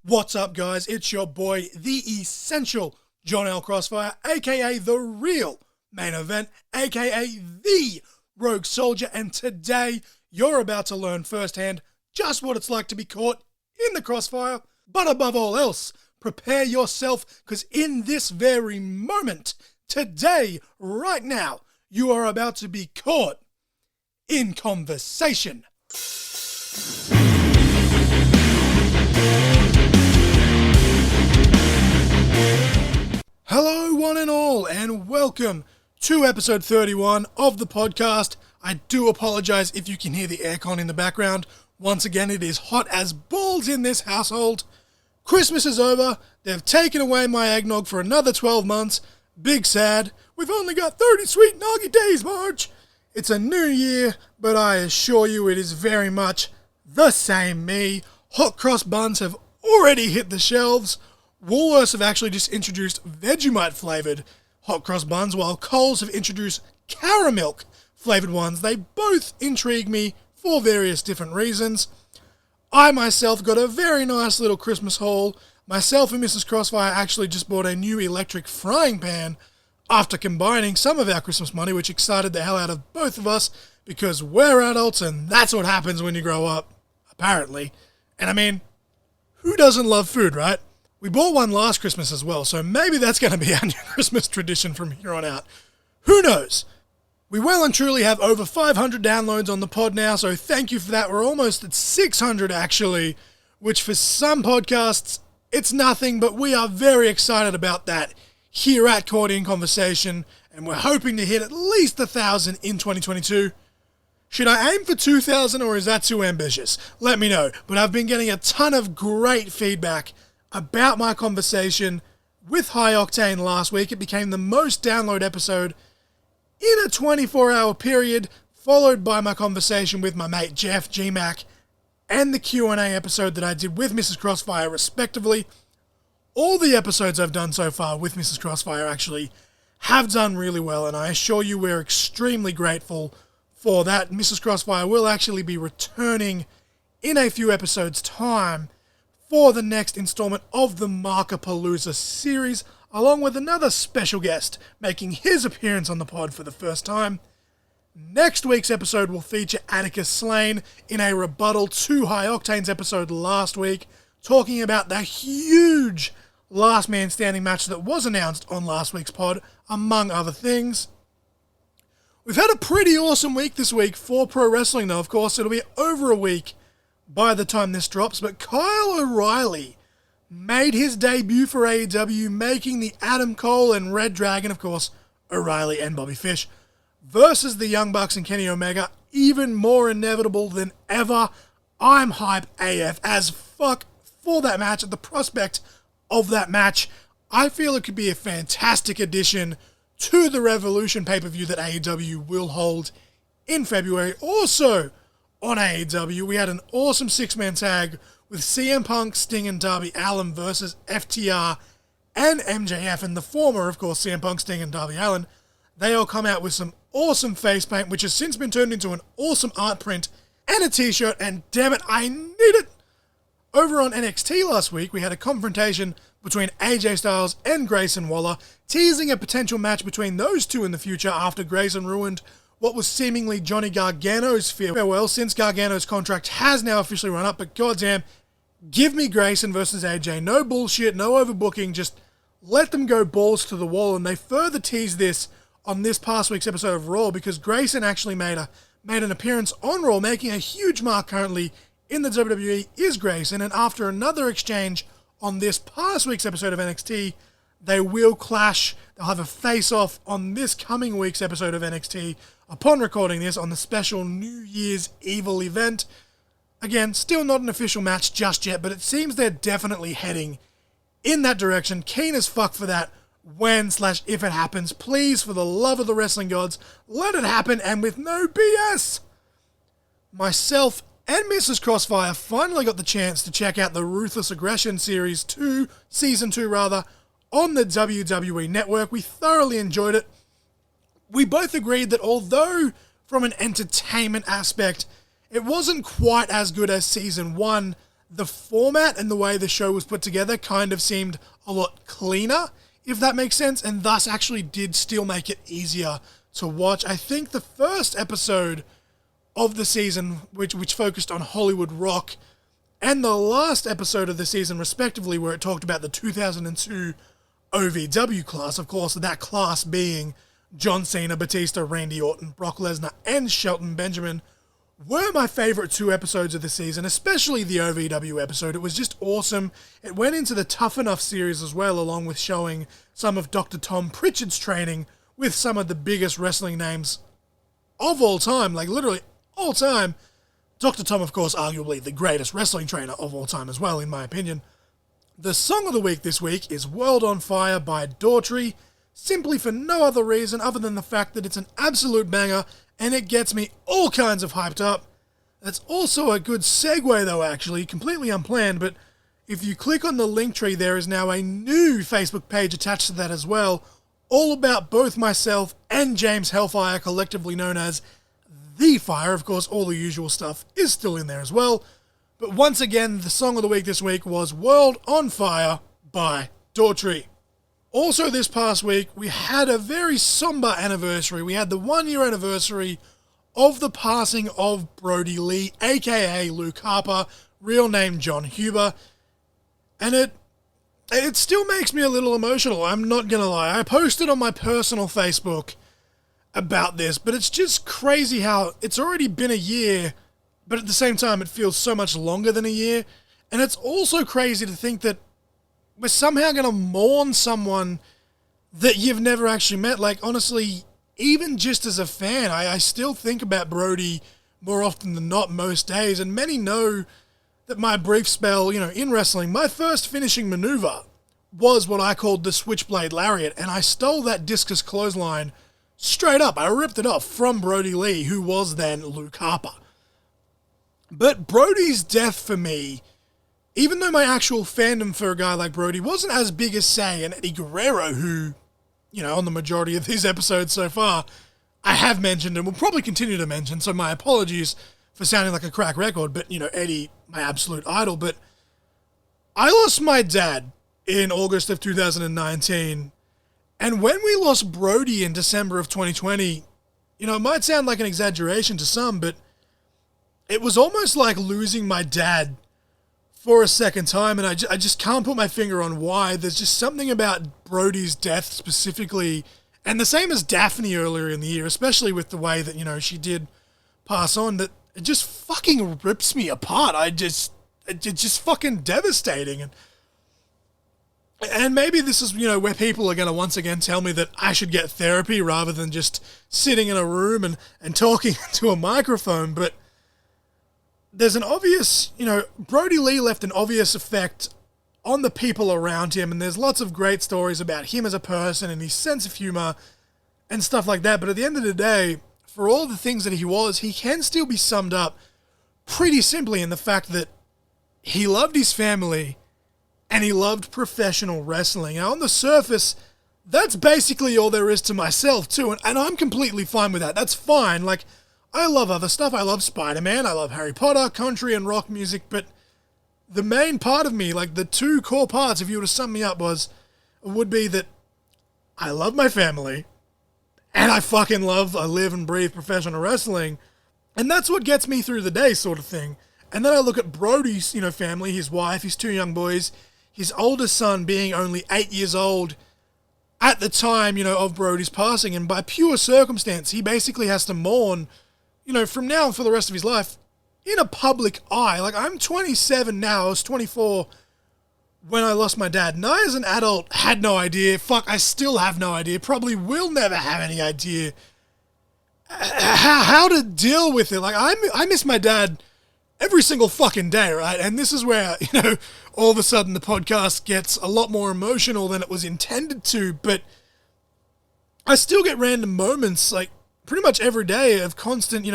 What's up, guys? It's your boy, the essential John L. Crossfire, aka the real main event, aka the Rogue Soldier, and today you're about to learn firsthand just what it's like to be caught in the crossfire. But above all else, prepare yourself, because in this very moment, today, right now, you are about to be caught in conversation. Hello, one and all, and welcome to episode 31 of the podcast. I do apologize if you can hear the aircon in the background. Once again, it is hot as balls in this household. Christmas is over. They've taken away my eggnog for another 12 months. Big sad. We've only got 30 sweet Noggy days, Marge. It's a new year, but I assure you it is very much the same me. Hot cross buns have already hit the shelves. Woolworths have actually just introduced Vegemite flavoured hot cross buns, while Coles have introduced caramel flavoured ones. They both intrigue me for various different reasons. I myself got a very nice little Christmas haul. Myself and Mrs. Crossfire actually just bought a new electric frying pan after combining some of our Christmas money, which excited the hell out of both of us, because we're adults and that's what happens when you grow up, apparently. And I mean, who doesn't love food, right? We bought one last Christmas as well, so maybe that's going to be our new Christmas tradition from here on out. Who knows? We well and truly have over 500 downloads on the pod now, so thank you for that. We're almost at 600 actually, which for some podcasts, it's nothing, but we are very excited about that here at Caught in Conversation, and we're hoping to hit at least 1,000 in 2022. Should I aim for 2,000 or is that too ambitious? Let me know, but I've been getting a ton of great feedback about my conversation with High Octane last week. It became the most download episode in a 24-hour period, followed by my conversation with my mate Jeff, GMAC, and the Q&A episode that I did with Mrs. Crossfire, respectively. All the episodes I've done so far with Mrs. Crossfire actually have done really well, and I assure you we're extremely grateful for that. Mrs. Crossfire will actually be returning in a few episodes' time for the next installment of the Markapalooza series, along with another special guest making his appearance on the pod for the first time. Next week's episode will feature Atticus Slane in a rebuttal to High Octane's episode last week, talking about the huge last man standing match that was announced on last week's pod, among other things. We've had a pretty awesome week this week for pro wrestling, though. Of course, it'll be over a week by the time this drops, but Kyle O'Reilly made his debut for AEW, making the Adam Cole and Red Dragon, of course, O'Reilly and Bobby Fish, versus the Young Bucks and Kenny Omega, even more inevitable than ever. I'm hype AF as fuck for that match, at the prospect of that match. I feel it could be a fantastic addition to the Revolution pay-per-view that AEW will hold in February. Also, on AEW, we had an awesome six-man tag with CM Punk, Sting, and Darby Allin versus FTR and MJF, and the former, of course, CM Punk, Sting, and Darby Allin. They all come out with some awesome face paint, which has since been turned into an awesome art print and a t-shirt, and damn it, I need it! Over on NXT last week, we had a confrontation between AJ Styles and Grayson Waller, teasing a potential match between those two in the future after Grayson ruined what was seemingly Johnny Gargano's farewell, since Gargano's contract has now officially run up. But goddamn, give me Grayson versus AJ. No bullshit, no overbooking, just let them go balls to the wall. And they further teased this on this past week's episode of Raw, because Grayson actually made an appearance on Raw, making a huge mark currently in the WWE is Grayson. And after another exchange on this past week's episode of NXT, they will clash. They'll have a face-off on this coming week's episode of NXT upon recording this on the special New Year's Evil event. Again, still not an official match just yet, but it seems they're definitely heading in that direction. Keen as fuck for that when/if it happens. Please, for the love of the wrestling gods, let it happen, and with no BS. Myself and Mrs. Crossfire finally got the chance to check out the Ruthless Aggression Series 2, Season 2 rather, on the WWE Network. We thoroughly enjoyed it. We both agreed that although from an entertainment aspect, it wasn't quite as good as Season 1, the format and the way the show was put together kind of seemed a lot cleaner, if that makes sense, and thus actually did still make it easier to watch. I think the first episode of the season, which focused on Hollywood rock, and the last episode of the season, respectively, where it talked about the 2002 OVW class, of course, that class being John Cena, Batista, Randy Orton, Brock Lesnar, and Shelton Benjamin, were my favorite 2 episodes of the season, especially the OVW episode. It was just awesome. It went into the Tough Enough series as well, along with showing some of Dr. Tom Pritchard's training with some of the biggest wrestling names of all time, like literally all time. Dr. Tom, of course, arguably the greatest wrestling trainer of all time as well, in my opinion. The song of the week this week is World on Fire by Daughtry, simply for no other reason other than the fact that it's an absolute banger and it gets me all kinds of hyped up. That's also a good segue though, actually, completely unplanned, but if you click on the link tree, there is now a new Facebook page attached to that as well, all about both myself and James Hellfire, collectively known as The Fire. Of course, all the usual stuff is still in there as well. But once again, the song of the week this week was World on Fire by Daughtry. Also this past week, we had a very somber anniversary. We had the 1-year anniversary of the passing of Brodie Lee, aka Luke Harper, real name John Huber. And it still makes me a little emotional, I'm not gonna lie. I posted on my personal Facebook about this, but it's just crazy how it's already been a year, but at the same time it feels so much longer than a year. And it's also crazy to think that we're somehow going to mourn someone that you've never actually met. Like, honestly, even just as a fan, I still think about Brodie more often than not most days, and many know that my brief spell, in wrestling, my first finishing maneuver was what I called the Switchblade Lariat, and I stole that discus clothesline straight up. I ripped it off from Brodie Lee, who was then Luke Harper. But Brodie's death for me, even though my actual fandom for a guy like Brodie wasn't as big as, say, an Eddie Guerrero, who, on the majority of these episodes so far, I have mentioned and will probably continue to mention, so my apologies for sounding like a crack record, but, Eddie, my absolute idol. But I lost my dad in August of 2019, and when we lost Brodie in December of 2020, it might sound like an exaggeration to some, but it was almost like losing my dad for a second time, and I just can't put my finger on why. There's just something about Brodie's death specifically, and the same as Daphne earlier in the year, especially with the way that, she did pass on, that it just fucking rips me apart. It's just fucking devastating. And maybe this is, where people are going to once again tell me that I should get therapy rather than just sitting in a room and talking to a microphone, but there's an obvious, Brodie Lee left an obvious effect on the people around him, and there's lots of great stories about him as a person and his sense of humor and stuff like that. But at the end of the day, for all the things that he was, he can still be summed up pretty simply in the fact that he loved his family and he loved professional wrestling. Now, on the surface, that's basically all there is to myself too, and I'm completely fine with that. That's fine. Like, I love other stuff. I love Spider-Man, I love Harry Potter, country and rock music, but the main part of me, like the 2 core parts, if you were to sum me up, would be that I love my family, and I live and breathe professional wrestling, and that's what gets me through the day, sort of thing. And then I look at Brodie's, family, his wife, his 2 young boys, his oldest son being only 8 years old at the time, of Brodie's passing, and by pure circumstance, he basically has to mourn, from now on for the rest of his life, in a public eye. Like, I'm 27 now, I was 24 when I lost my dad, and I as an adult had no idea, I still have no idea, probably will never have any idea how to deal with it. Like, I miss my dad every single fucking day, right? And this is where, all of a sudden the podcast gets a lot more emotional than it was intended to, but I still get random moments, like, pretty much every day of constant,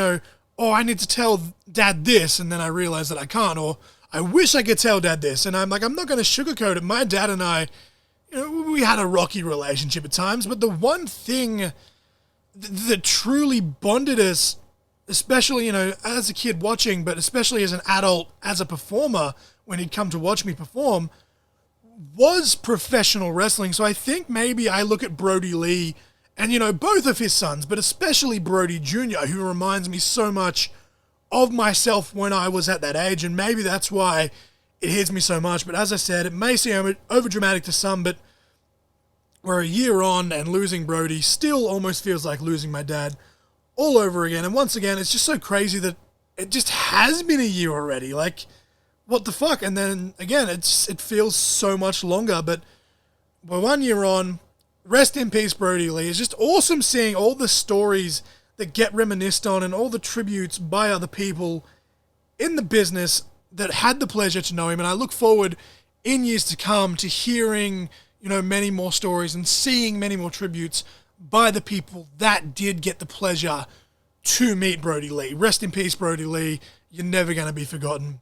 I need to tell Dad this, and then I realize that I can't, or I wish I could tell Dad this, and I'm like, I'm not going to sugarcoat it. My dad and I, we had a rocky relationship at times, but the one thing that truly bonded us, especially, as a kid watching, but especially as an adult, as a performer, when he'd come to watch me perform was professional wrestling. So I think maybe I look at Brodie Lee and, you know, both of his sons, but especially Brodie Jr., who reminds me so much of myself when I was at that age, and maybe that's why it hits me so much. But as I said, it may seem overdramatic to some, but we're a year on, and losing Brodie still almost feels like losing my dad all over again. And once again, it's just so crazy that it just has been a year already. Like, what the fuck? And then again, it feels so much longer, but we're 1 year on. Rest in peace, Brodie Lee. It's just awesome seeing all the stories that get reminisced on and all the tributes by other people in the business that had the pleasure to know him. And I look forward in years to come to hearing, you know, many more stories and seeing many more tributes by the people that did get the pleasure to meet Brodie Lee. Rest in peace, Brodie Lee. You're never going to be forgotten.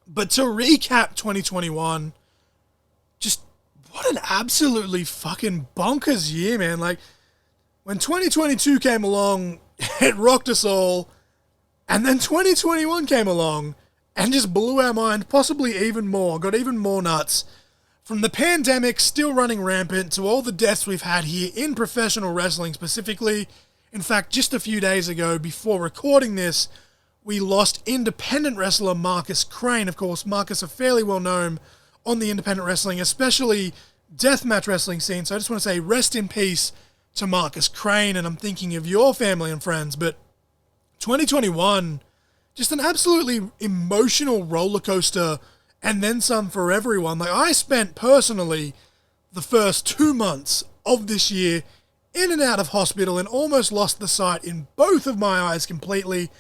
But to recap 2021, just what an absolutely fucking bonkers year, man. Like, when 2022 came along, it rocked us all. And then 2021 came along and just blew our mind, possibly even more, got even more nuts. From the pandemic still running rampant to all the deaths we've had here in professional wrestling specifically. In fact, just a few days ago, before recording this, we lost independent wrestler Marcus Crane. Of course, Marcus, a fairly well known on the independent wrestling, especially deathmatch wrestling scene. So I just want to say rest in peace to Marcus Crane, and I'm thinking of your family and friends. But 2021, just an absolutely emotional roller coaster, and then some for everyone. Like, I spent personally the first 2 months of this year in and out of hospital and almost lost the sight in both of my eyes completely,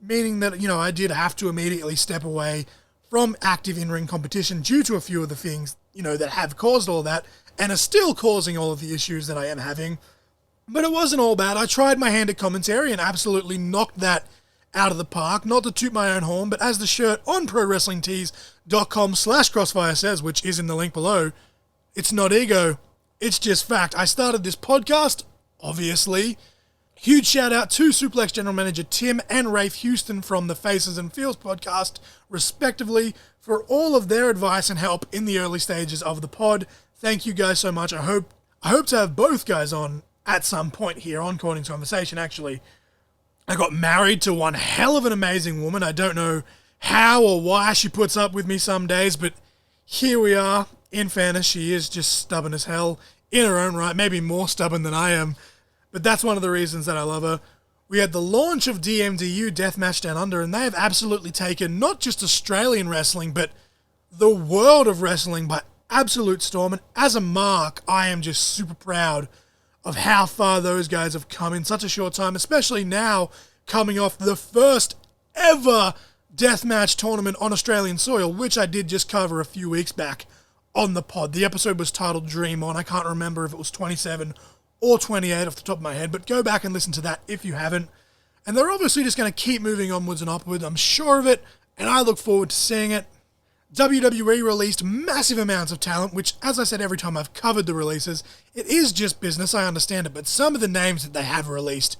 meaning that, you know, I did have to immediately step away from active in-ring competition due to a few of the things, you know, that have caused all that and are still causing all of the issues that I am having. But it wasn't all bad. I tried my hand at commentary and absolutely knocked that out of the park. Not to toot my own horn, but as the shirt on ProWrestlingTees.com/Crossfire says, which is in the link below, it's not ego, it's just fact. I started this podcast, obviously. Huge shout out to Suplex General Manager Tim and Rafe Houston from the Faces and Feels podcast, respectively, for all of their advice and help in the early stages of the pod. Thank you guys so much. I hope to have both guys on at some point here on Corning's Conversation, actually. I got married to one hell of an amazing woman. I don't know how or why she puts up with me some days, but here we are. In fairness, she is just stubborn as hell in her own right, maybe more stubborn than I am. But that's one of the reasons that I love her. We had the launch of DMDU Deathmatch Down Under, and they have absolutely taken not just Australian wrestling, but the world of wrestling by absolute storm. And as a mark, I am just super proud of how far those guys have come in such a short time, especially now coming off the first ever deathmatch tournament on Australian soil, which I did just cover a few weeks back on the pod. The episode was titled Dream On. I can't remember if it was 27 or 28 off the top of my head, but go back and listen to that if you haven't. And they're obviously just going to keep moving onwards and upwards. I'm sure of it, and I look forward to seeing it. WWE released massive amounts of talent, which, as I said every time I've covered the releases, it is just business, I understand it, but some of the names that they have released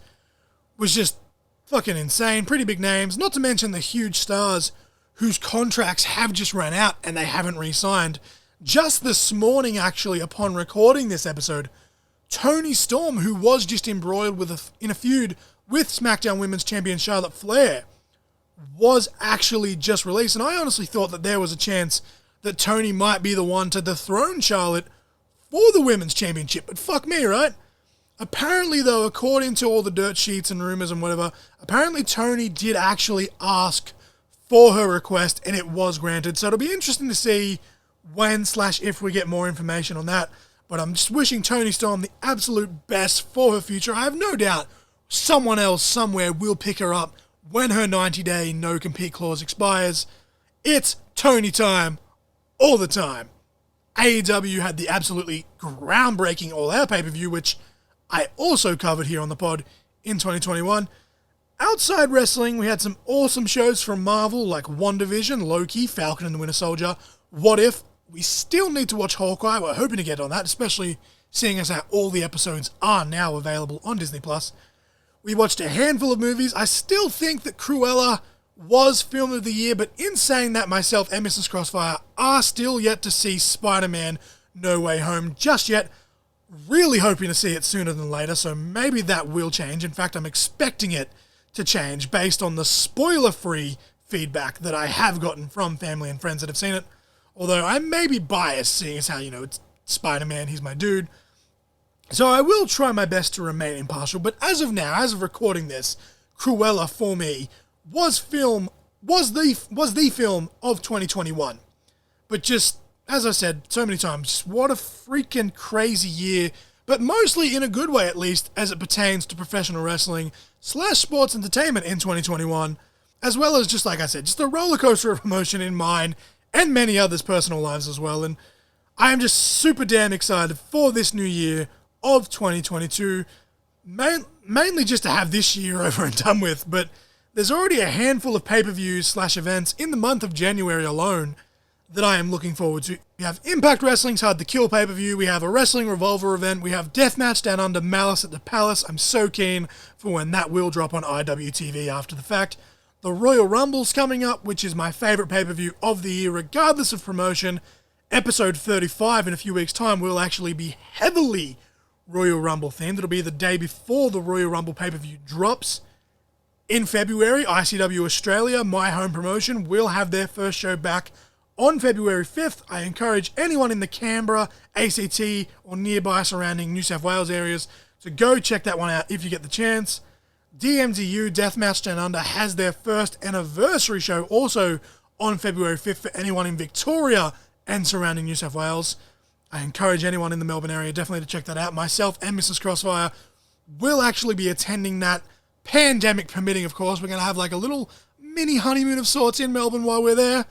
was just fucking insane. Pretty big names, not to mention the huge stars whose contracts have just run out and they haven't re-signed. Just this morning, actually, upon recording this episode, Toni Storm, who was just embroiled in a feud with SmackDown Women's Champion Charlotte Flair, was actually just released. And I honestly thought that there was a chance that Toni might be the one to dethrone Charlotte for the Women's Championship. But fuck me, right? Apparently, though, according to all the dirt sheets and rumors and whatever, apparently Toni did actually ask for her request and it was granted. So it'll be interesting to see when/if we get more information on that. But I'm just wishing Toni Storm the absolute best for her future. I have no doubt someone else somewhere will pick her up when her 90-day no-compete clause expires. It's Toni time all the time. AEW had the absolutely groundbreaking All-Out pay-per-view, which I also covered here on the pod in 2021. Outside wrestling, we had some awesome shows from Marvel like WandaVision, Loki, Falcon and the Winter Soldier, What If. We still need to watch Hawkeye. We're hoping to get on that, especially seeing as how all the episodes are now available on Disney+. We watched a handful of movies. I still think that Cruella was Film of the Year, but in saying that, myself and Mrs. Crossfire are still yet to see Spider-Man No Way Home just yet. Really hoping to see it sooner than later, so maybe that will change. In fact, I'm expecting it to change based on the spoiler-free feedback that I have gotten from family and friends that have seen it. Although I may be biased, seeing as how, it's Spider-Man, he's my dude. So I will try my best to remain impartial, but as of now, as of recording this, Cruella, for me, was the film of 2021. But just, as I said so many times, just what a freaking crazy year, but mostly in a good way at least, as it pertains to professional wrestling / sports entertainment in 2021, as well as, just like I said, just a roller coaster of emotion in mine and many others' personal lives as well. And I am just super damn excited for this new year of 2022, mainly just to have this year over and done with, but there's already a handful of pay-per-views / events in the month of January alone that I am looking forward to. We have Impact Wrestling's Hard to Kill pay-per-view, we have a Wrestling Revolver event, we have Deathmatch Down Under Malice at the Palace. I'm so keen for when that will drop on IWTV after the fact. The Royal Rumble's coming up, which is my favourite pay-per-view of the year, regardless of promotion. Episode 35 in a few weeks' time will actually be heavily Royal Rumble themed. It'll be the day before the Royal Rumble pay-per-view drops. In February, ICW Australia, my home promotion, will have their first show back on February 5th. I encourage anyone in the Canberra, ACT, or nearby surrounding New South Wales areas to go check that one out if you get the chance. DMDU, Deathmatch Down Under, has their first anniversary show also on February 5th for anyone in Victoria and surrounding New South Wales. I encourage anyone in the Melbourne area definitely to check that out. Myself and Mrs. Crossfire will actually be attending that, pandemic permitting, of course. We're going to have like a little mini honeymoon of sorts in Melbourne while we're there.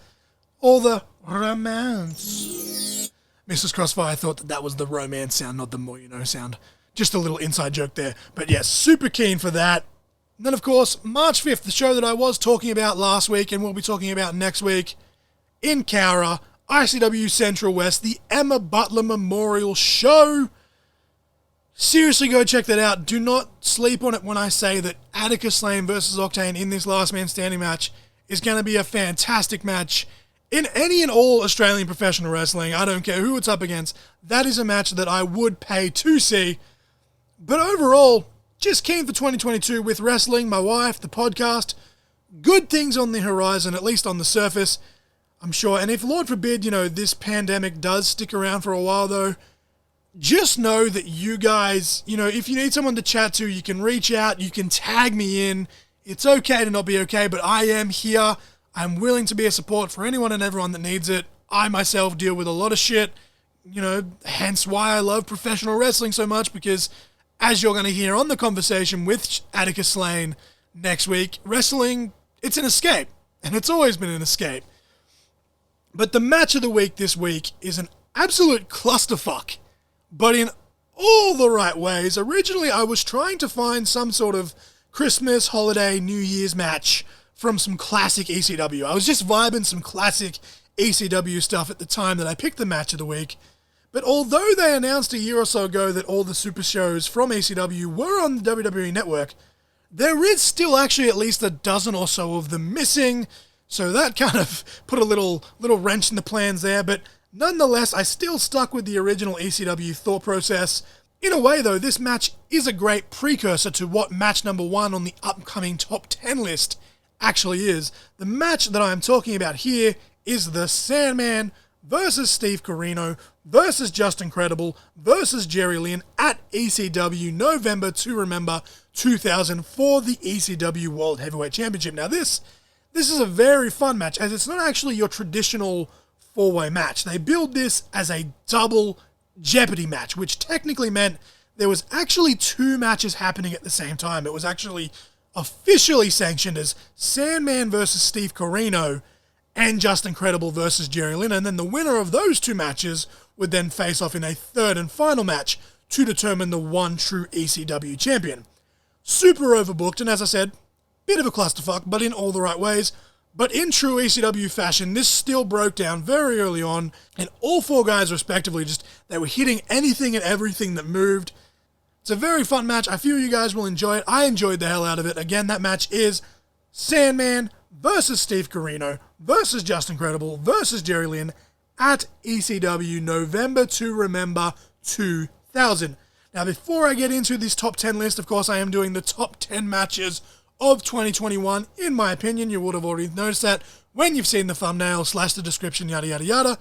All the romance. Mrs. Crossfire thought that was the romance sound, not the more you know sound. Just a little inside joke there. But yes, super keen for that. And then, of course, March 5th, the show that I was talking about last week and we'll be talking about next week in Cowra, ICW Central West, the Emma Butler Memorial Show. Seriously, go check that out. Do not sleep on it when I say that Atticus Lane versus Octane in this last man standing match is going to be a fantastic match in any and all Australian professional wrestling. I don't care who it's up against. That is a match that I would pay to see. But overall, just keen for 2022 with wrestling, my wife, the podcast. Good things on the horizon, at least on the surface, I'm sure. And if, Lord forbid, this pandemic does stick around for a while, though, just know that you guys, if you need someone to chat to, you can reach out, you can tag me in. It's okay to not be okay, but I am here. I'm willing to be a support for anyone and everyone that needs it. I myself deal with a lot of shit, hence why I love professional wrestling so much, because as you're going to hear on the conversation with Atticus Lane next week, wrestling, it's an escape, and it's always been an escape. But the match of the week this week is an absolute clusterfuck, but in all the right ways. Originally, I was trying to find some sort of Christmas, holiday, New Year's match from some classic ECW. I was just vibing some classic ECW stuff at the time that I picked the match of the week. But although they announced a year or so ago that all the super shows from ECW were on the WWE Network, there is still actually at least a dozen or so of them missing, so that kind of put a little wrench in the plans there. But nonetheless, I still stuck with the original ECW thought process. In a way, though, this match is a great precursor to what match number 1 on the upcoming top 10 list actually is. The match that I'm talking about here is the Sandman versus Steve Corino versus Justin Credible versus Jerry Lynn at ECW November to Remember 2000 for the ECW World Heavyweight Championship. Now this is a very fun match, as it's not actually your traditional four-way match. They build this as a double Jeopardy match, which technically meant there was actually 2 matches happening at the same time. It was actually officially sanctioned as Sandman versus Steve Corino and Justin Credible versus Jerry Lynn, and then the winner of those 2 matches would then face off in a third and final match to determine the one true ECW champion. Super overbooked, and as I said, bit of a clusterfuck, but in all the right ways. But in true ECW fashion, this still broke down very early on, and all 4 guys respectively, they were hitting anything and everything that moved. It's a very fun match. I feel you guys will enjoy it. I enjoyed the hell out of it. Again, that match is Sandman versus Steve Corino versus Justin Credible versus Jerry Lynn at ECW November to Remember 2000. Now, before I get into this top 10 list, of course, I am doing the top 10 matches of 2021. In my opinion, you would have already noticed that when you've seen the thumbnail / the description, yada, yada, yada.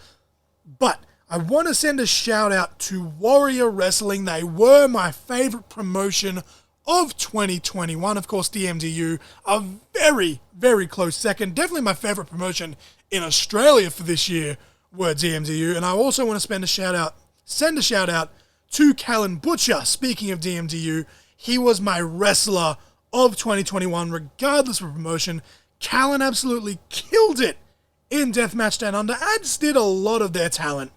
But I want to send a shout out to Warrior Wrestling. They were my favorite promotion of 2021. Of course, DMDU, a very, very close second. Definitely my favorite promotion in Australia for this year were DMDU. And I also want to send a shout out to Callan Butcher. Speaking of DMDU, he was my wrestler of 2021, regardless of promotion. Callan absolutely killed it in Deathmatch Down Under, as did a lot of their talent.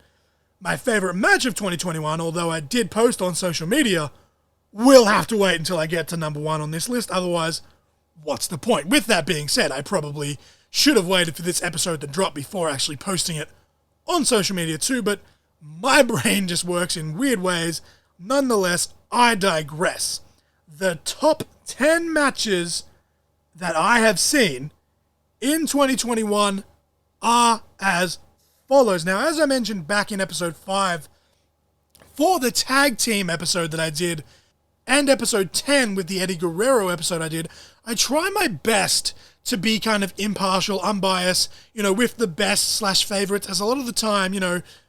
My favorite match of 2021, although I did post on social media, will have to wait until I get to number 1 on this list. Otherwise, what's the point? With that being said, I probably should have waited for this episode to drop before actually posting it on social media too, but my brain just works in weird ways. Nonetheless, I digress. The top 10 matches that I have seen in 2021 are as follows. Now, as I mentioned back in episode 5, for the tag team episode that I did, and episode 10 with the Eddie Guerrero episode I did, I try my best to be kind of impartial, unbiased, with the best / favorites, as a lot of the time,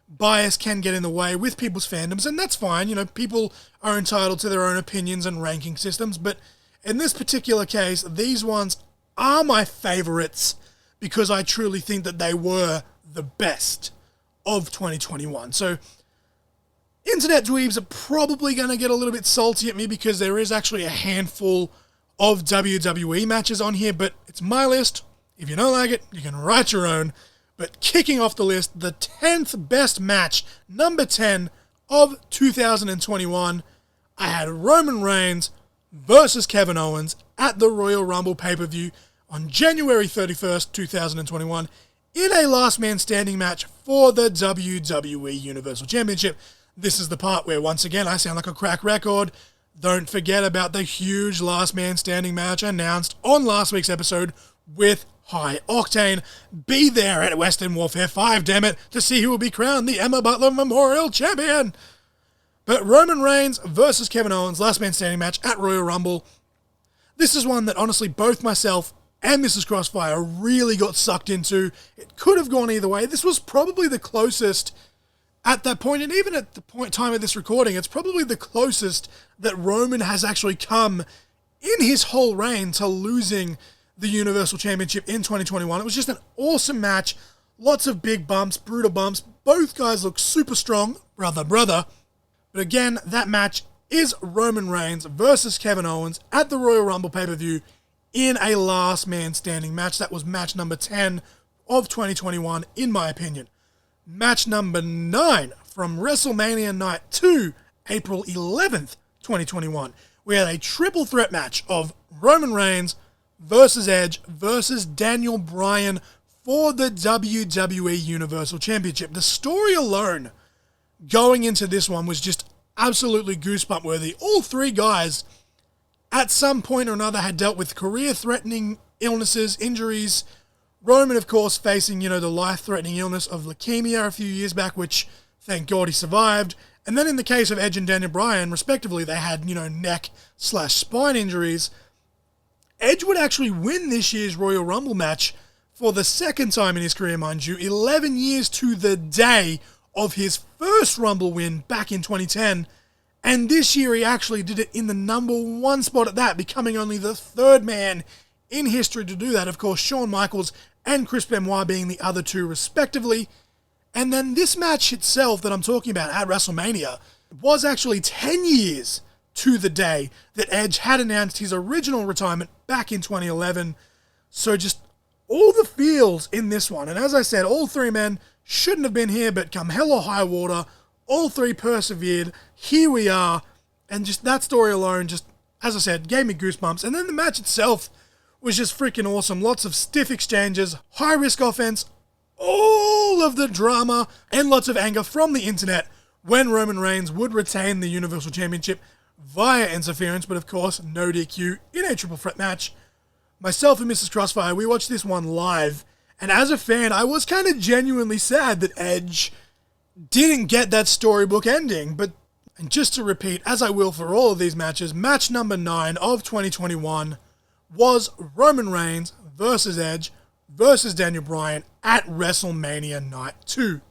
bias can get in the way with people's fandoms, and that's fine. People are entitled to their own opinions and ranking systems, but in this particular case, these ones are my favorites because I truly think that they were the best of 2021. So, internet dweebs are probably going to get a little bit salty at me because there is actually a handful of WWE matches on here, but it's my list. If you don't like it, you can write your own. But kicking off the list, the 10th best match, number 10 of 2021, I had Roman Reigns versus Kevin Owens at the Royal Rumble pay-per-view on January 31st, 2021, in a last man standing match for the WWE Universal Championship. This is the part where, once again, I sound like a crack record. Don't forget about the huge last man standing match announced on last week's episode with High Octane. Be there at Western Warfare 5, damn it, to see who will be crowned the Emma Butler Memorial Champion. But Roman Reigns versus Kevin Owens, last man standing match at Royal Rumble. This is one that honestly both myself and Mrs. Crossfire really got sucked into. It could have gone either way. This was probably the closest at that point, and even at the time of this recording, it's probably the closest that Roman has actually come in his whole reign to losing the Universal Championship in 2021. It was just an awesome match. Lots of big bumps, brutal bumps. Both guys look super strong, brother. But again, that match is Roman Reigns versus Kevin Owens at the Royal Rumble pay-per-view in a last man standing match. That was match number 10 of 2021, in my opinion. Match number 9 from WrestleMania Night 2, April 11th, 2021. We had a triple threat match of Roman Reigns versus Edge versus Daniel Bryan for the WWE Universal Championship. The story alone going into this one was just absolutely goosebump worthy. All three guys at some point or another had dealt with career-threatening illnesses, injuries. Roman, of course, facing, the life-threatening illness of leukemia a few years back, which, thank God, he survived. And then in the case of Edge and Daniel Bryan, respectively, they had, neck/spine injuries. Edge would actually win this year's Royal Rumble match for the second time in his career, mind you, 11 years to the day of his first Rumble win back in 2010. And this year he actually did it in the number 1 spot at that, becoming only the third man in history to do that. Of course, Shawn Michaels and Chris Benoit being the other two, respectively. And then this match itself that I'm talking about at WrestleMania was actually 10 years to the day that Edge had announced his original retirement back in 2011. So just all the feels in this one. And as I said, all three men shouldn't have been here, but come hell or high water, all three persevered. Here we are. And just that story alone, just, as I said, gave me goosebumps. And then the match itself was just freaking awesome. Lots of stiff exchanges, high-risk offense, all of the drama, and lots of anger from the internet when Roman Reigns would retain the Universal Championship via interference, but of course, no DQ in a triple threat match. myself and Mrs. Crossfire, we watched this one live, and as a fan, I was kind of genuinely sad that Edge didn't get that storybook ending. But, and just to repeat, as I will for all of these matches, match number 9 of 2021 was Roman Reigns versus Edge versus Daniel Bryan at WrestleMania Night 2.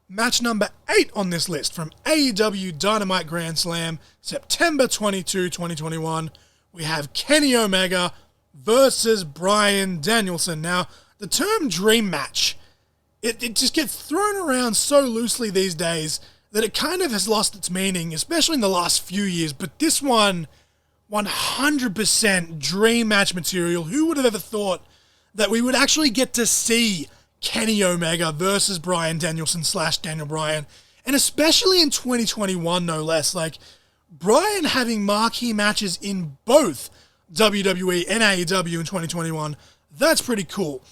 Match number 8 on this list from AEW Dynamite Grand Slam, September 22, 2021, we have Kenny Omega versus Bryan Danielson. Now, the term dream match, it just gets thrown around so loosely these days that it kind of has lost its meaning, especially in the last few years. But this one, 100% dream match material. Who would have ever thought that we would actually get to see Kenny Omega versus Bryan Danielson / Daniel Bryan, and especially in 2021, no less. Like, Bryan having marquee matches in both WWE and AEW in 2021, that's pretty cool.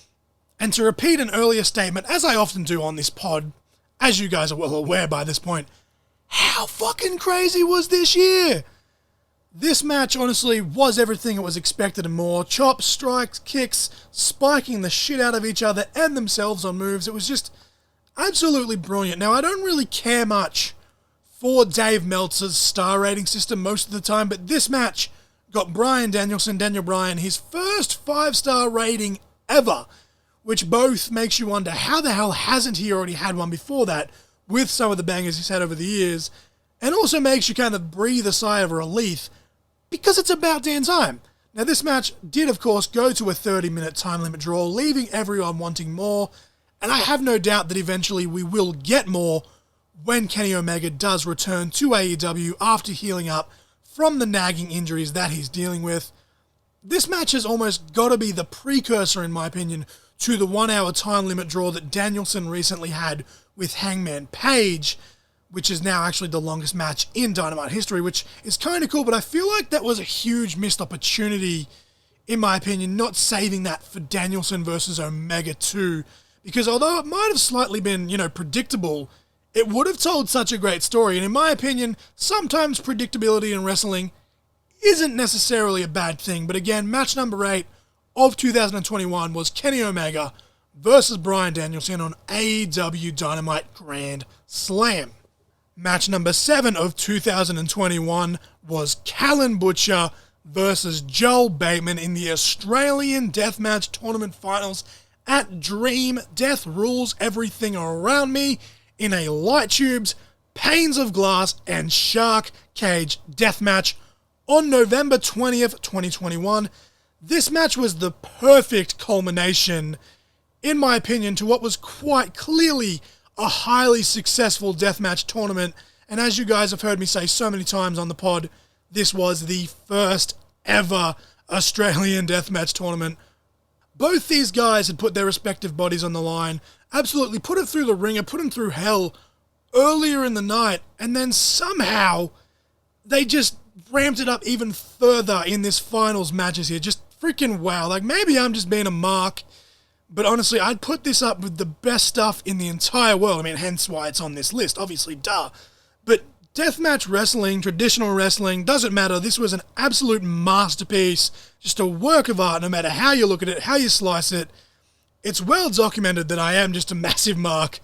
And to repeat an earlier statement, as I often do on this pod, as you guys are well aware by this point, how fucking crazy was this year? This match, honestly, was everything it was expected and more. Chops, strikes, kicks, spiking the shit out of each other and themselves on moves. It was just absolutely brilliant. Now, I don't really care much for Dave Meltzer's star rating system most of the time, but this match got Bryan Danielson, Daniel Bryan, his first 5-star rating ever, which both makes you wonder, how the hell hasn't he already had one before that with some of the bangers he's had over the years, and also makes you kind of breathe a sigh of relief, because it's about damn time. Now, this match did, of course, go to a 30-minute time limit draw, leaving everyone wanting more, and I have no doubt that eventually we will get more when Kenny Omega does return to AEW after healing up from the nagging injuries that he's dealing with. This match has almost got to be the precursor, in my opinion, to the 1-hour time limit draw that Danielson recently had with Hangman Page, which is now actually the longest match in Dynamite history, which is kind of cool, but I feel like that was a huge missed opportunity, in my opinion, not saving that for Danielson versus Omega 2, because although it might have slightly been, predictable, it would have told such a great story, and in my opinion, sometimes predictability in wrestling isn't necessarily a bad thing. But again, match number 8 of 2021 was Kenny Omega versus Bryan Danielson on AEW Dynamite Grand Slam. Match number 7 of 2021 was Callan Butcher versus Joel Bateman in the Australian Deathmatch Tournament Finals at Dream Death Rules Everything Around Me in a light tubes, panes of glass, and shark cage deathmatch on November 20th, 2021. This match was the perfect culmination, in my opinion, to what was quite clearly a highly successful deathmatch tournament, and as you guys have heard me say so many times on the pod, this was the first ever Australian deathmatch tournament. Both these guys had put their respective bodies on the line, absolutely put it through the ringer, put them through hell earlier in the night, and then somehow they just ramped it up even further in this finals matches here. Just freaking wow. Like, maybe I'm just being a mark, but honestly, I'd put this up with the best stuff in the entire world. I mean, hence why it's on this list, obviously, duh. But deathmatch wrestling, traditional wrestling, doesn't matter. This was an absolute masterpiece, just a work of art, no matter how you look at it, how you slice it. It's well documented that I am just a massive mark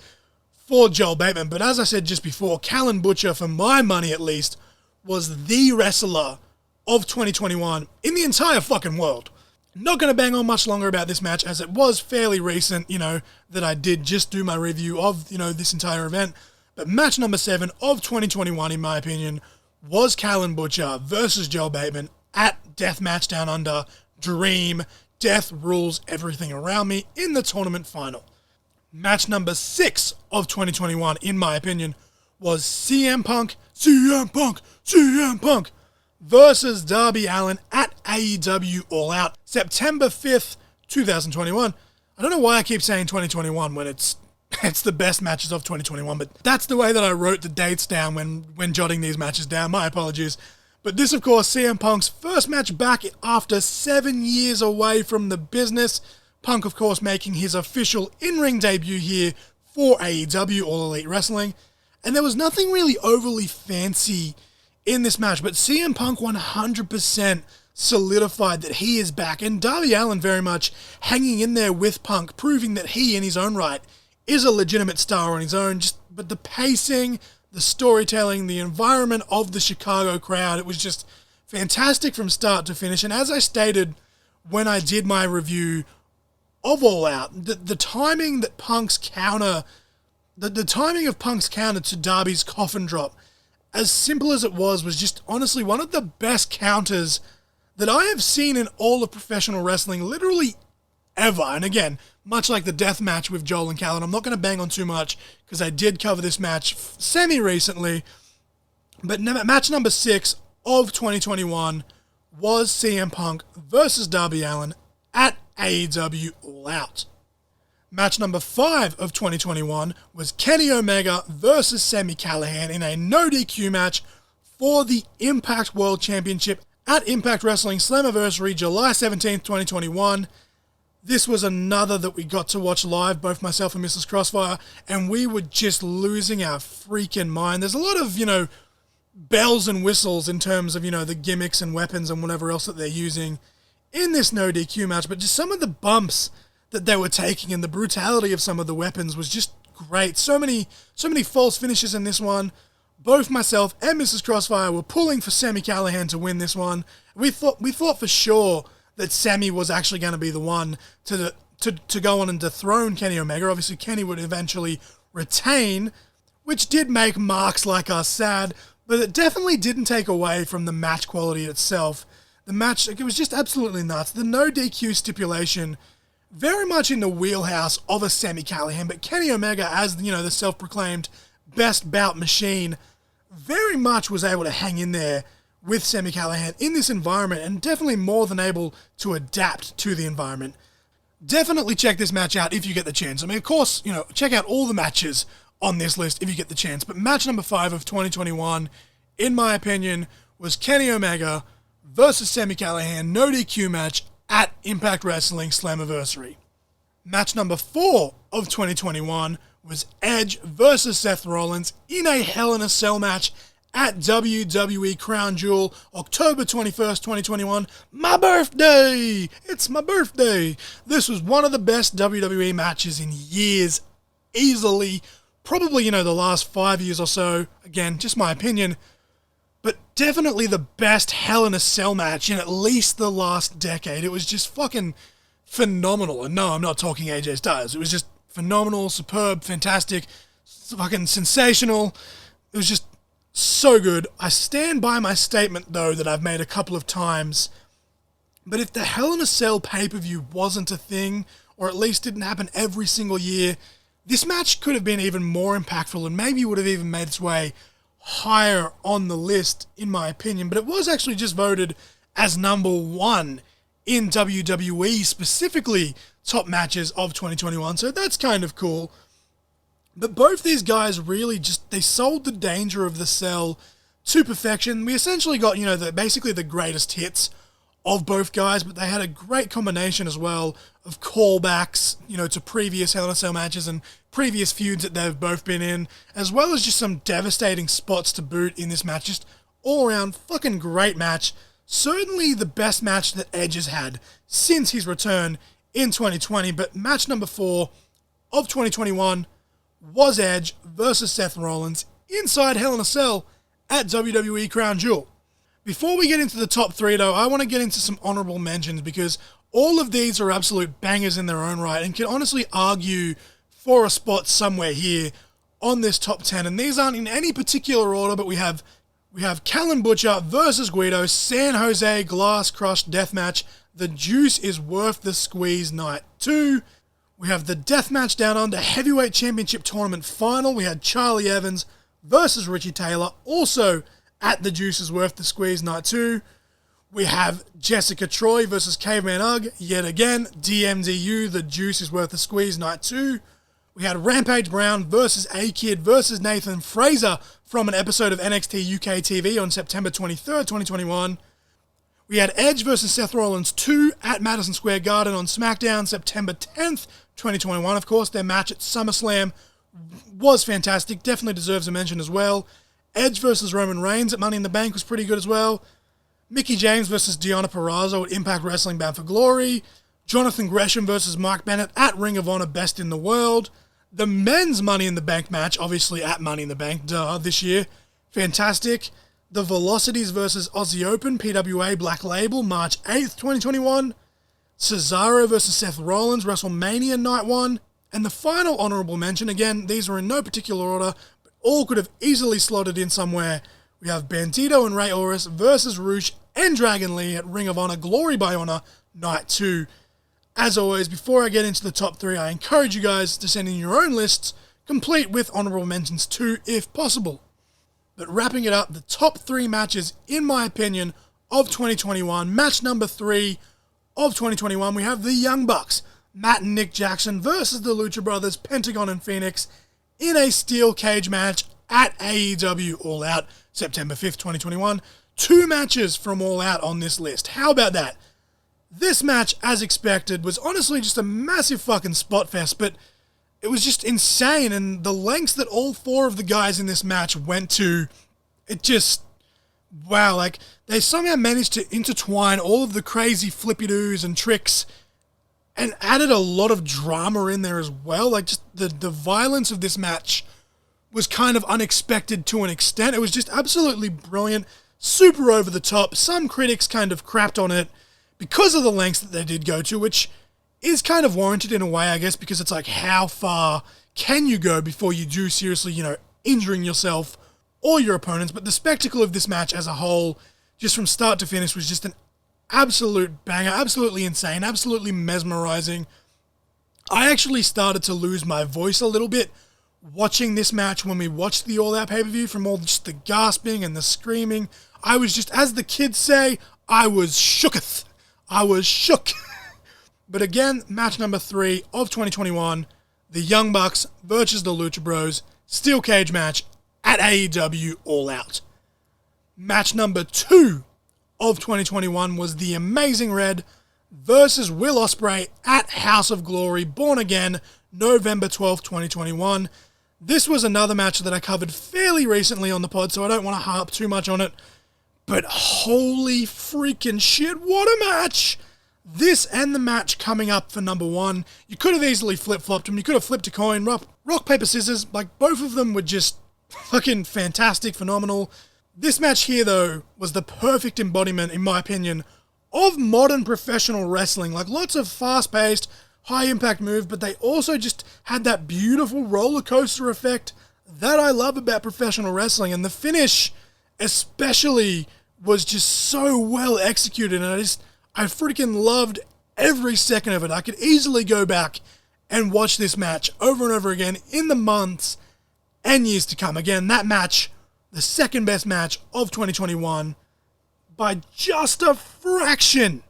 for Joel Bateman, but as I said just before, Callan Butcher, for my money at least, was the wrestler of 2021 in the entire fucking world. Not going to bang on much longer about this match, as it was fairly recent, that I did just do my review of, this entire event. But match number 7 of 2021, in my opinion, was Callan Butcher versus Joel Bateman at Deathmatch Down Under, Dream, Death Rules Everything Around Me in the tournament final. Match number 6 of 2021, in my opinion, was CM Punk versus Darby Allin at AEW All Out, September 5th, 2021. I don't know why I keep saying 2021 when it's the best matches of 2021, but that's the way that I wrote the dates down when jotting these matches down. My apologies. But this, of course, CM Punk's first match back after 7 years away from the business. Punk, of course, making his official in-ring debut here for AEW, All Elite Wrestling. And there was nothing really overly fancy in this match, but CM Punk 100% solidified that he is back, and Darby Allin very much hanging in there with Punk, proving that he, in his own right, is a legitimate star on his own. But the pacing, the storytelling, the environment of the Chicago crowd, it was just fantastic from start to finish. And as I stated when I did my review of All Out, the timing that Punk's counter, the timing of Punk's counter to Darby's coffin drop, as simple as it was just honestly one of the best counters that I have seen in all of professional wrestling, literally ever. And again, much like the death match with Joel and Callan, I'm not going to bang on too much because I did cover this match semi-recently. But match number 6 of 2021 was CM Punk versus Darby Allin at AEW All Out. Match number 5 of 2021 was Kenny Omega versus Sami Callihan in a no DQ match for the Impact World Championship at Impact Wrestling Slammiversary July 17th, 2021. This was another that we got to watch live, both myself and Mrs. Crossfire, and we were just losing our freaking mind. There's a lot of, bells and whistles in terms of, the gimmicks and weapons and whatever else that they're using in this no DQ match, but just some of the bumps that they were taking and the brutality of some of the weapons was just great. So many false finishes in this one. Both myself and Mrs. Crossfire were pulling for Sami Callihan to win this one. We thought for sure that Sami was actually going to be the one to go on and dethrone Kenny Omega. Obviously, Kenny would eventually retain, which did make marks like us sad, but it definitely didn't take away from the match quality itself. The match, it was just absolutely nuts. The no DQ stipulation, very much in the wheelhouse of a Sami Callihan, but Kenny Omega, as the self-proclaimed best bout machine, very much was able to hang in there with Sami Callihan in this environment, and definitely more than able to adapt to the environment. Definitely check this match out if you get the chance. I mean, of course, check out all the matches on this list if you get the chance, but match number 5 of 2021, in my opinion, was Kenny Omega versus Sami Callihan, no DQ match at Impact Wrestling Slammiversary. Match number 4 of 2021 was Edge versus Seth Rollins in a Hell in a Cell match at WWE Crown Jewel, October 21st, 2021. My birthday! It's my birthday! This was one of the best WWE matches in years, easily. Probably, the last 5 years or so. Again, just my opinion. But definitely the best Hell in a Cell match in at least the last decade. It was just fucking phenomenal. And no, I'm not talking AJ Styles. It was just phenomenal, superb, fantastic, fucking sensational. It was just so good. I stand by my statement, though, that I've made a couple of times. But if the Hell in a Cell pay-per-view wasn't a thing, or at least didn't happen every single year, this match could have been even more impactful and maybe would have even made its way higher on the list, in my opinion. But it was actually just voted as number 1 in WWE, specifically top matches of 2021, so that's kind of cool. But both these guys really they sold the danger of the Cell to perfection. We essentially got, basically the greatest hits of both guys, but they had a great combination as well of callbacks, to previous Hell in a Cell matches and previous feuds that they've both been in, as well as just some devastating spots to boot in this match. Just all around fucking great match. Certainly the best match that Edge has had since his return in 2020, but match number 4 of 2021 was Edge versus Seth Rollins inside Hell in a Cell at WWE Crown Jewel. Before we get into the top 3, though, I want to get into some honorable mentions, because all of these are absolute bangers in their own right and can honestly argue for a spot somewhere here on this top 10. And these aren't in any particular order, but we have Callan Butcher versus Guido, San Jose Glass Crush Deathmatch, The Juice is Worth the Squeeze Night 2. We have the Deathmatch Down Under Heavyweight Championship Tournament Final. We had Charlie Evans versus Richie Taylor, also at The Juice is Worth the Squeeze Night 2. We have Jessica Troy versus Caveman Ugg, yet again, DMDU, The Juice is Worth the Squeeze Night 2. We had Rampage Brown versus A-Kid versus Nathan Fraser from an episode of NXT UK TV on September 23rd, 2021. We had Edge versus Seth Rollins 2 at Madison Square Garden on SmackDown September 10th, 2021. Of course, their match at SummerSlam was fantastic. Definitely deserves a mention as well. Edge versus Roman Reigns at Money in the Bank was pretty good as well. Mickie James versus Deonna Purrazzo at Impact Wrestling Bound for Glory. Jonathan Gresham versus Mark Bennett at Ring of Honor Best in the World. The men's Money in the Bank match, obviously at Money in the Bank, this year. Fantastic. The Velocities versus Aussie Open, PWA Black Label, March 8th, 2021. Cesaro versus Seth Rollins, WrestleMania Night 1. And the final honourable mention, again, these were in no particular order, but all could have easily slotted in somewhere. We have Bandito and Rey Horus versus Roosh and Dragon Lee at Ring of Honor Glory by Honor Night 2. As always, before I get into the top 3, I encourage you guys to send in your own lists, complete with honourable mentions too, if possible. But wrapping it up, the top 3 matches, in my opinion, of 2021. Match number 3 of 2021, we have the Young Bucks, Matt and Nick Jackson versus the Lucha Brothers, Pentagon and Phoenix, in a steel cage match at AEW All Out, September 5th, 2021. 2 matches from All Out on this list. How about that? This match, as expected, was honestly just a massive fucking spot fest, but it was just insane, and the lengths that all 4 of the guys in this match went to, it just, wow, like, they somehow managed to intertwine all of the crazy flippy-doos and tricks, and added a lot of drama in there as well. Like, just the violence of this match was kind of unexpected to an extent. It was just absolutely brilliant, super over the top. Some critics kind of crapped on it, because of the lengths that they did go to, which is kind of warranted in a way, I guess, because it's like, how far can you go before you do seriously, injuring yourself or your opponents? But the spectacle of this match as a whole, just from start to finish, was just an absolute banger, absolutely insane, absolutely mesmerizing. I actually started to lose my voice a little bit watching this match when we watched the All Out pay-per-view, from all just the gasping and the screaming. I was just, as the kids say, I was shooketh. I was shook. But again, match number 3 of 2021, the Young Bucks versus the Lucha Bros, steel cage match at AEW All Out. Match number 2 of 2021 was the Amazing Red versus Will Ospreay at House of Glory, Born Again, November 12th, 2021. This was another match that I covered fairly recently on the pod, so I don't want to harp too much on it. But holy freaking shit, what a match! This and the match coming up for number 1, you could have easily flip-flopped them. You could have flipped a coin, rock, paper, scissors. Like, both of them were just fucking fantastic, phenomenal. This match here, though, was the perfect embodiment, in my opinion, of modern professional wrestling. Like, lots of fast-paced, high-impact moves, but they also just had that beautiful roller coaster effect that I love about professional wrestling. And the finish, especially, was just so well executed, and I freaking loved every second of it. I could easily go back and watch this match over and over again in the months and years to come. Again, that match, the second best match of 2021, by just a fraction,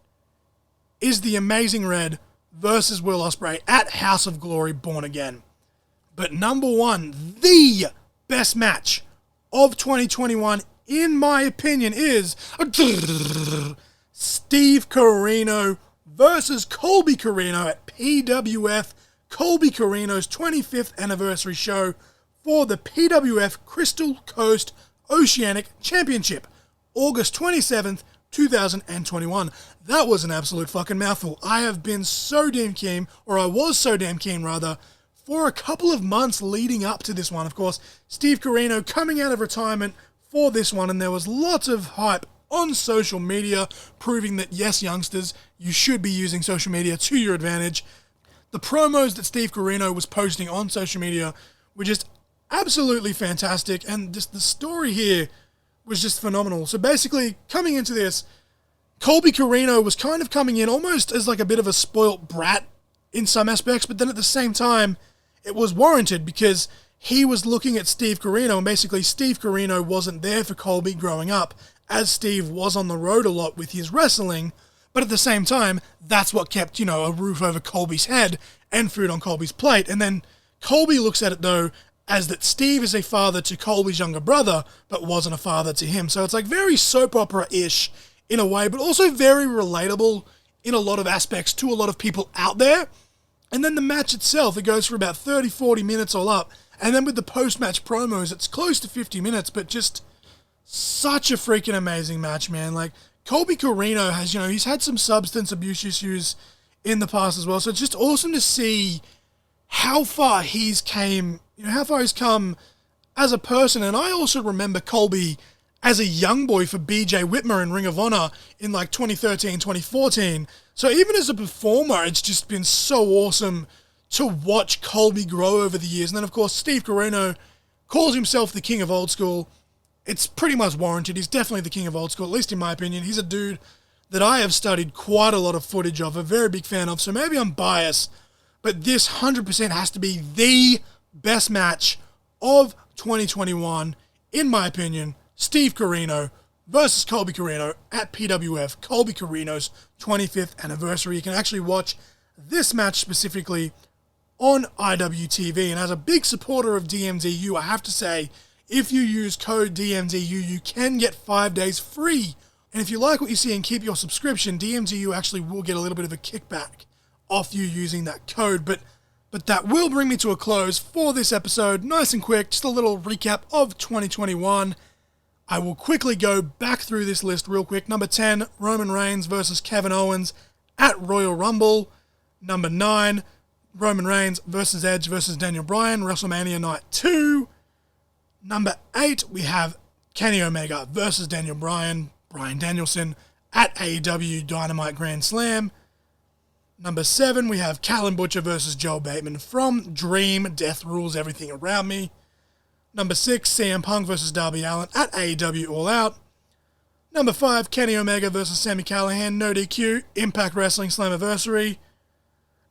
is the Amazing Red versus Will Ospreay at House of Glory, Born Again. But number 1, the best match of 2021, in my opinion, is Steve Corino versus Colby Corino at PWF, Colby Corino's 25th anniversary show for the PWF Crystal Coast Oceanic Championship, August 27th, 2021. That was an absolute fucking mouthful. I have been so damn keen, or I was so damn keen rather, for a couple of months leading up to this one. Of course, Steve Corino coming out of retirement for this one, and there was lots of hype on social media proving that, yes, youngsters, you should be using social media to your advantage. The promos that Steve Corino was posting on social media were just absolutely fantastic, and just the story here was just phenomenal. So basically, coming into this, Colby Corino was kind of coming in almost as like a bit of a spoilt brat in some aspects, but then at the same time, it was warranted because he was looking at Steve Corino, and basically Steve Corino wasn't there for Colby growing up, as Steve was on the road a lot with his wrestling, but at the same time, that's what kept, a roof over Colby's head and food on Colby's plate. And then Colby looks at it, though, as that Steve is a father to Colby's younger brother, but wasn't a father to him. So it's like very soap opera-ish in a way, but also very relatable in a lot of aspects to a lot of people out there. And then the match itself, it goes for about 30, 40 minutes all up. And then with the post-match promos, it's close to 50 minutes, but just such a freaking amazing match, man. Like, Colby Corino has, he's had some substance abuse issues in the past as well. So it's just awesome to see how far he's come as a person. And I also remember Colby as a young boy for BJ Whitmer in Ring of Honor in like 2013, 2014. So even as a performer, it's just been so awesome to watch Colby grow over the years. And then, of course, Steve Corino calls himself the king of old school. It's pretty much warranted. He's definitely the king of old school, at least in my opinion. He's a dude that I have studied quite a lot of footage of, a very big fan of. So maybe I'm biased, but this 100% has to be the best match of 2021, in my opinion. Steve Corino versus Colby Corino at PWF, Colby Corino's 25th anniversary. You can actually watch this match specifically on IWTV. And as a big supporter of DMDU, I have to say, if you use code DMDU, you can get 5 days free. And if you like what you see and keep your subscription, DMDU actually will get a little bit of a kickback off you using that code. But that will bring me to a close for this episode. Nice and quick, just a little recap of 2021. I will quickly go back through this list real quick. Number 10, Roman Reigns versus Kevin Owens at Royal Rumble. Number 9, Roman Reigns versus Edge versus Daniel Bryan, WrestleMania Night 2. Number 8, we have Kenny Omega versus Daniel Bryan, Bryan Danielson at AEW Dynamite Grand Slam. Number 7, we have Callum Butcher versus Joel Bateman from Dream, Death Rules Everything Around Me. Number 6, CM Punk versus Darby Allin at AEW All Out. Number 5, Kenny Omega versus Sami Callihan, No DQ, Impact Wrestling Slammiversary.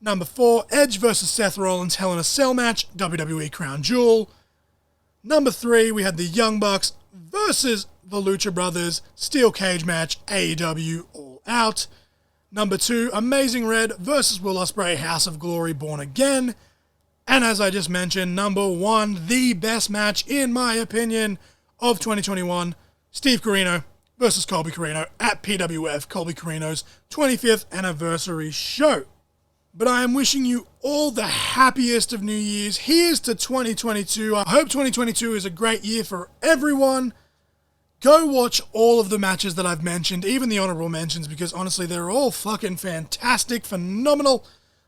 Number 4, Edge versus Seth Rollins Hell in a Cell match, WWE Crown Jewel. Number 3, we had the Young Bucks versus the Lucha Brothers Steel Cage match, AEW All Out. Number 2, Amazing Red versus Will Ospreay House of Glory Born Again. And as I just mentioned, number 1, the best match, in my opinion, of 2021, Steve Corino versus Colby Corino at PWF, Colby Corino's 25th anniversary show. But I am wishing you all the happiest of New Year's. Here's to 2022. I hope 2022 is a great year for everyone. Go watch all of the matches that I've mentioned, even the honorable mentions, because honestly, they're all fucking fantastic, phenomenal.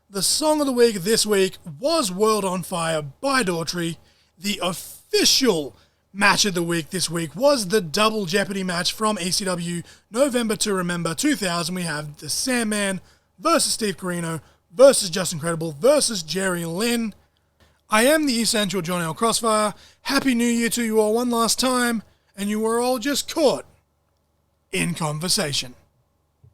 The song of the week this week was World on Fire by Daughtry. The official match of the week this week was the Double Jeopardy match from ECW November to Remember 2000. We have the Sandman versus Steve Corino versus Just Incredible versus Jerry Lynn. I am the Essential John L. Crossfire. Happy New Year to you all one last time, and you were all just caught in conversation.